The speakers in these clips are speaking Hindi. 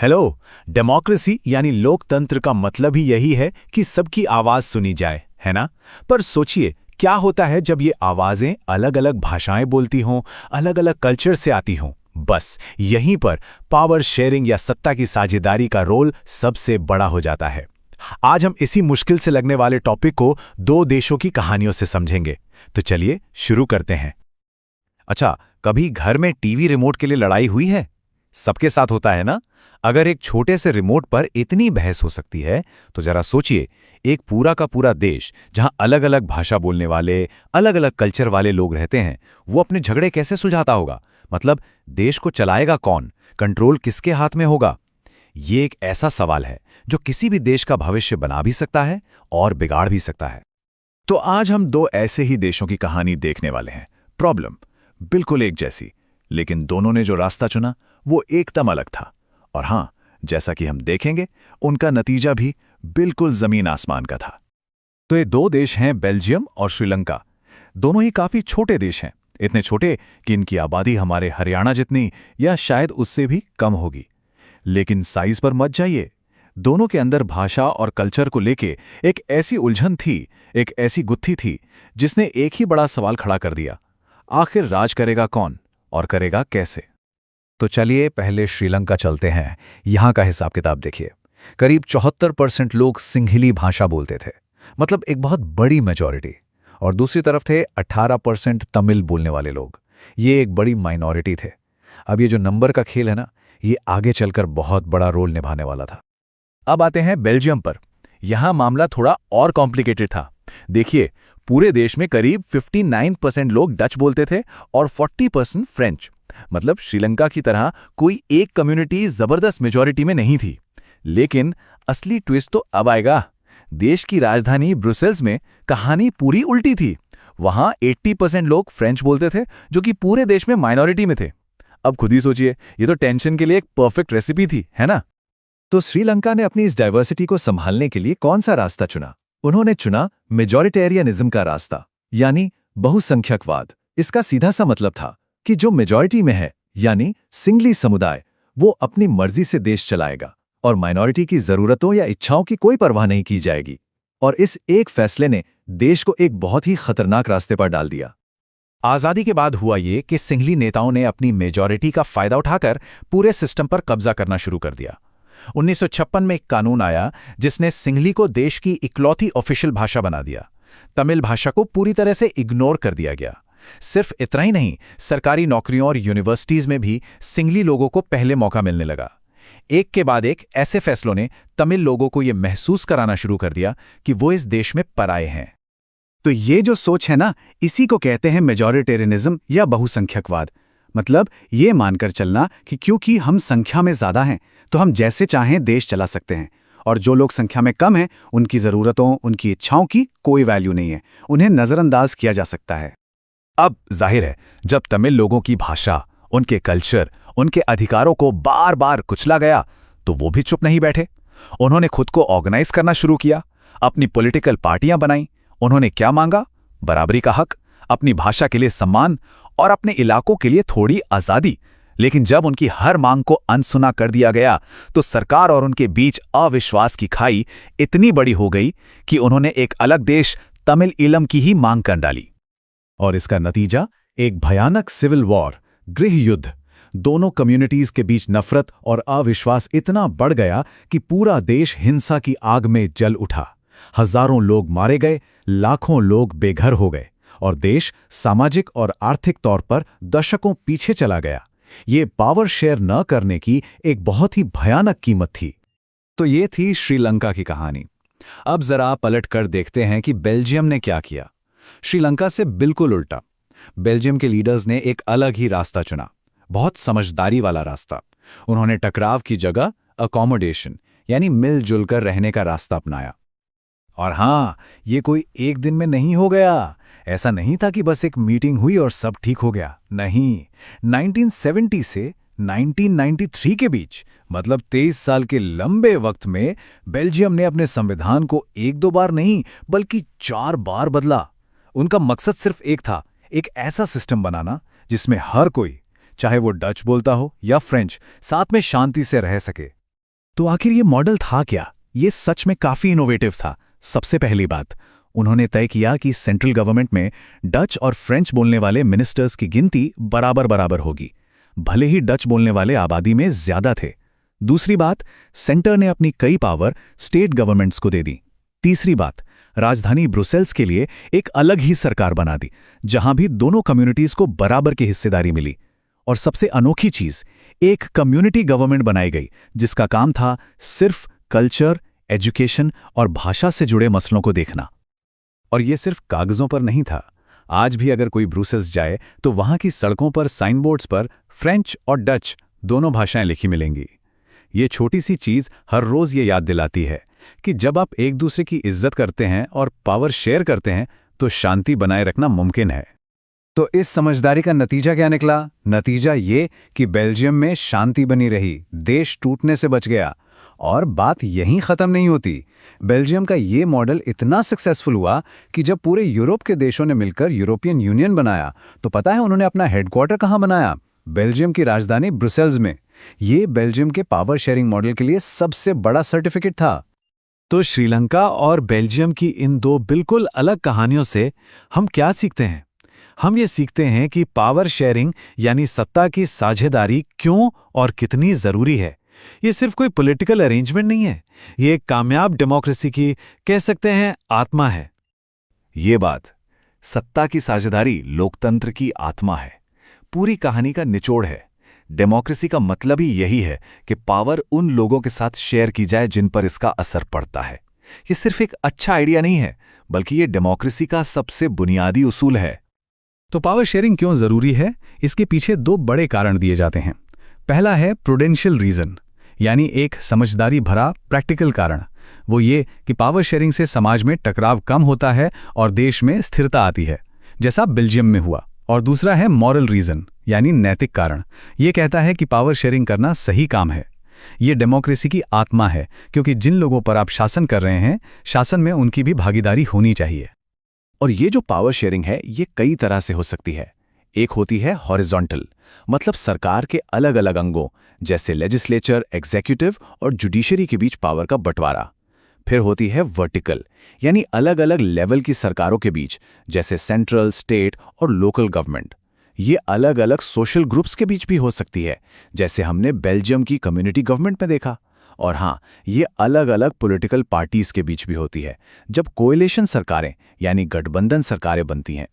हेलो। डेमोक्रेसी यानी लोकतंत्र का मतलब ही यही है कि सबकी आवाज सुनी जाए, है ना? पर सोचिए, क्या होता है जब ये आवाजें अलग-अलग भाषाएं बोलती हों, अलग-अलग कल्चर से आती हों? बस यहीं पर पावर शेयरिंग या सत्ता की साझेदारी का रोल सबसे बड़ा हो जाता है। आज हम इसी मुश्किल से लगने वाले टॉपिक को दो देशों की कहानियों से समझेंगे। तो चलिए शुरू करते हैं। अच्छा, कभी घर में टीवी रिमोट के लिए लड़ाई हुई है? सबके साथ होता है ना? अगर एक छोटे से रिमोट पर इतनी बहस हो सकती है, तो जरा सोचिए, एक पूरा का पूरा देश जहां अलग-अलग भाषा बोलने वाले, अलग-अलग कल्चर वाले लोग रहते हैं, वो अपने झगड़े कैसे सुलझाता होगा? मतलब देश को चलाएगा कौन? कंट्रोल किसके हाथ में होगा? ये एक ऐसा सवाल है जो किसी भी देश का भविष्य बना भी सकता है और बिगाड़ भी सकता है। तो आज हम दो ऐसे ही देशों की कहानी देखने वाले हैं। प्रॉब्लम बिल्कुल एक जैसी, लेकिन दोनों ने जो रास्ता चुना वो एकदम अलग था। और हां, जैसा कि हम देखेंगे, उनका नतीजा भी बिल्कुल जमीन आसमान का था। तो ये दो देश हैं, बेल्जियम और श्रीलंका। दोनों ही काफी छोटे देश हैं, इतने छोटे कि इनकी आबादी हमारे हरियाणा जितनी या शायद उससे भी कम होगी। लेकिन साइज पर मत जाइए, दोनों के अंदर भाषा और कल्चर को लेके एक ऐसी उलझन थी, एक ऐसी गुत्थी थी, जिसने एक ही बड़ा सवाल खड़ा कर दिया: आखिर राज करेगा कौन और करेगा कैसे? तो चलिए पहले श्रीलंका चलते हैं। यहां का हिसाब किताब देखिए। करीब 74% लोग सिंहली भाषा बोलते थे, मतलब एक बहुत बड़ी मेजॉरिटी। और दूसरी तरफ थे 18% तमिल बोलने वाले लोग। ये एक बड़ी माइनॉरिटी थे। अब ये जो नंबर का खेल है ना, ये आगे चलकर बहुत बड़ा रोल निभाने वाला था। अब आते हैं बेल्जियम पर। यहां मामला थोड़ा और कॉम्प्लिकेटेड था। देखिए, पूरे देश में करीब 59% लोग डच बोलते थे और 40% फ्रेंच। मतलब श्रीलंका की तरह कोई एक कम्युनिटी जबरदस्त मेजॉरिटी में नहीं थी। लेकिन असली ट्विस्ट तो अब आएगा। देश की राजधानी ब्रुसेल्स में कहानी पूरी उल्टी थी। वहां 80% लोग फ्रेंच बोलते थे, जो कि पूरे देश में माइनॉरिटी में थे। अब खुद ही सोचिए, ये तो टेंशन के लिए एक परफेक्ट रेसिपी थी, है ना? तो श्रीलंका ने अपनी इस डाइवर्सिटी को संभालने के लिए कौन सा रास्ता चुना? उन्होंने चुना मेजॉरिटेरियनिज्म का रास्ता, यानी बहुसंख्यकवाद। इसका सीधा सा मतलब था कि जो मेजॉरिटी में है, यानी सिंगली समुदाय, वो अपनी मर्जी से देश चलाएगा और माइनॉरिटी की जरूरतों या इच्छाओं की कोई परवाह नहीं की जाएगी। और इस एक फैसले ने देश को एक बहुत ही खतरनाक रास्ते पर डाल दिया। आजादी के बाद हुआ ये कि सिंहली नेताओं ने अपनी मेजॉरिटी का फायदा उठाकर पूरे सिस्टम पर कब्जा करना शुरू कर दिया। 1956 में एक कानून आया जिसने सिंहली को देश की इकलौती ऑफिशियल भाषा बना दिया। तमिल भाषा को पूरी तरह से इग्नोर कर दिया गया। सिर्फ इतना ही नहीं, सरकारी नौकरियों और यूनिवर्सिटीज में भी सिंहली लोगों को पहले मौका मिलने लगा। एक के बाद एक ऐसे फैसलों ने तमिल लोगों को यह महसूस कराना शुरू कर दिया कि वो इस देश में पराये हैं। तो ये जो सोच है ना, इसी को कहते हैं मेजॉरिटेरियनिज्म या बहुसंख्यकवाद। मतलब ये मानकर चलना कि क्योंकि हम संख्या में ज्यादा हैं, तो हम जैसे चाहें देश चला सकते हैं, और जो लोग संख्या में कम हैं, उनकी जरूरतों, उनकी इच्छाओं की कोई वैल्यू नहीं है, उन्हें नजरअंदाज किया जा सकता है। अब जाहिर है, जब तमिल लोगों की भाषा, उनके कल्चर, उनके अधिकारों को बार बार कुचला गया, तो वो भी चुप नहीं बैठे। उन्होंने खुद को ऑर्गेनाइज करना शुरू किया, अपनी पॉलिटिकल पार्टियां बनाई। उन्होंने क्या मांगा? बराबरी का हक, अपनी भाषा के लिए सम्मान और अपने इलाकों के लिए थोड़ी आजादी। लेकिन जब उनकी हर मांग को अनसुना कर दिया गया, तो सरकार और उनके बीच अविश्वास की खाई इतनी बड़ी हो गई कि उन्होंने एक अलग देश, तमिल ईलम की ही मांग कर डाली। और इसका नतीजा एक भयानक सिविल वॉर, गृह युद्ध। दोनों कम्युनिटीज के बीच नफरत और अविश्वास इतना बढ़ गया कि पूरा देश हिंसा की आग में जल उठा। हजारों लोग मारे गए, लाखों लोग बेघर हो गए, और देश सामाजिक और आर्थिक तौर पर दशकों पीछे चला गया। ये पावर शेयर न करने की एक बहुत ही भयानक कीमत थी। तो ये थी श्रीलंका की कहानी। अब जरा पलट कर देखते हैं कि बेल्जियम ने क्या किया। श्रीलंका से बिल्कुल उल्टा। बेल्जियम के लीडर्स ने एक अलग ही रास्ता चुना, बहुत समझदारी वाला रास्ता। उन्होंने टकराव की जगह अकोमोडेशन, यानी मिलजुल कर रहने का रास्ता अपनाया। और हां, ये कोई एक दिन में नहीं हो गया। ऐसा नहीं था कि बस एक मीटिंग हुई और सब ठीक हो गया। नहीं, 1970 से 1993 के बीच, मतलब 23 साल के लंबे वक्त में, बेल्जियम ने अपने संविधान को एक दो बार नहीं बल्कि 4 बार बदला। उनका मकसद सिर्फ एक था, एक ऐसा सिस्टम बनाना जिसमें हर कोई, चाहे वो डच बोलता हो या फ्रेंच, साथ में शांति से रह सके। तो आखिर ये मॉडल था क्या? ये सच में काफी इनोवेटिव था। सबसे पहली बात, उन्होंने तय किया कि सेंट्रल गवर्नमेंट में डच और फ्रेंच बोलने वाले मिनिस्टर्स की गिनती बराबर बराबर होगी, भले ही डच बोलने वाले आबादी में ज्यादा थे। दूसरी बात, सेंटर ने अपनी कई पावर स्टेट गवर्नमेंट्स को दे दी। तीसरी बात, राजधानी ब्रुसेल्स के लिए एक अलग ही सरकार बना दी, जहां भी दोनों कम्युनिटीज को बराबर की हिस्सेदारी मिली। और सबसे अनोखी चीज, एक कम्युनिटी गवर्नमेंट बनाई गई जिसका काम था सिर्फ कल्चर, एजुकेशन और भाषा से जुड़े मसलों को देखना। और ये सिर्फ कागजों पर नहीं था। आज भी अगर कोई ब्रुसेल्स जाए तो वहां की सड़कों पर साइनबोर्ड्स पर फ्रेंच और डच दोनों भाषाएं लिखी मिलेंगी। ये छोटी सी चीज हर रोज ये याद दिलाती है कि जब आप एक दूसरे की इज्जत करते हैं और पावर शेयर करते हैं तो शांति बनाए रखना मुमकिन है। तो इस समझदारी का नतीजा क्या निकला? नतीजा ये कि बेल्जियम में शांति बनी रही, देश टूटने से बच गया। और बात यहीं खत्म नहीं होती। बेल्जियम का ये मॉडल इतना सक्सेसफुल हुआ कि जब पूरे यूरोप के देशों ने मिलकर यूरोपियन यूनियन बनाया तो पता है उन्होंने अपना हेडक्वार्टर कहाँ बनाया? बेल्जियम की राजधानी ब्रुसेल्स में। ये बेल्जियम के पावर शेयरिंग मॉडल के लिए सबसे बड़ा सर्टिफिकेट था। तो श्रीलंका और बेल्जियम की इन दो बिल्कुल अलग कहानियों से हम क्या सीखते हैं? हम ये सीखते हैं कि पावर शेयरिंग यानी सत्ता की साझेदारी क्यों और कितनी जरूरी है। ये सिर्फ कोई पॉलिटिकल अरेंजमेंट नहीं है, ये एक कामयाब डेमोक्रेसी की, कह सकते हैं, आत्मा है। ये बात, सत्ता की साझेदारी लोकतंत्र की आत्मा है, पूरी कहानी का निचोड़ है। डेमोक्रेसी का मतलब ही यही है कि पावर उन लोगों के साथ शेयर की जाए जिन पर इसका असर पड़ता है। ये सिर्फ एक अच्छा आइडिया नहीं है, बल्कि ये डेमोक्रेसी का सबसे बुनियादी उसूल है। तो पावर शेयरिंग क्यों जरूरी है? इसके पीछे दो बड़े कारण दिए जाते हैं। पहला है प्रूडेंशियल रीजन, यानी एक समझदारी भरा प्रैक्टिकल कारण। वो ये कि पावर शेयरिंग से समाज में टकराव कम होता है और देश में स्थिरता आती है, जैसा बेल्जियम में हुआ। और दूसरा है मॉरल रीजन, यानी नैतिक कारण। ये कहता है कि पावर शेयरिंग करना सही काम है। ये डेमोक्रेसी की आत्मा है, क्योंकि जिन लोगों पर आप शासन कर रहे हैं, शासन में उनकी भी भागीदारी होनी चाहिए। और ये जो पावर शेयरिंग है, ये कई तरह से हो सकती है। एक होती है हॉरिजॉन्टल, मतलब सरकार के अलग अलग अंगों जैसे लेजिस्लेचर, एग्जीक्यूटिव और जुडिशरी के बीच पावर का बंटवारा। फिर होती है वर्टिकल, यानी अलग अलग लेवल की सरकारों के बीच जैसे सेंट्रल, स्टेट और लोकल गवर्नमेंट। ये अलग अलग सोशल ग्रुप्स के बीच भी हो सकती है, जैसे हमने बेल्जियम की कम्युनिटी गवर्नमेंट में देखा। और हाँ, ये अलग अलग पॉलिटिकल पार्टीज के बीच भी होती है, जब कोएलिशन सरकारें यानी गठबंधन सरकारें बनती हैं।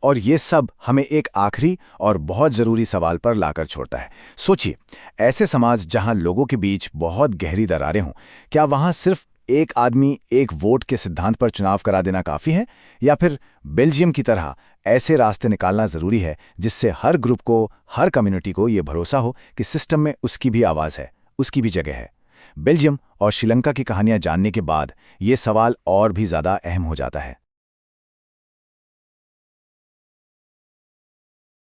और ये सब हमें एक आखिरी और बहुत ज़रूरी सवाल पर लाकर छोड़ता है। सोचिए, ऐसे समाज जहां लोगों के बीच बहुत गहरी दरारें हों, क्या वहां सिर्फ एक आदमी एक वोट के सिद्धांत पर चुनाव करा देना काफ़ी है, या फिर बेल्जियम की तरह ऐसे रास्ते निकालना ज़रूरी है जिससे हर ग्रुप को, हर कम्युनिटी को ये भरोसा हो कि सिस्टम में उसकी भी आवाज़ है, उसकी भी जगह है? बेल्जियम और श्रीलंका की कहानियां जानने के बाद ये सवाल और भी ज़्यादा अहम हो जाता है।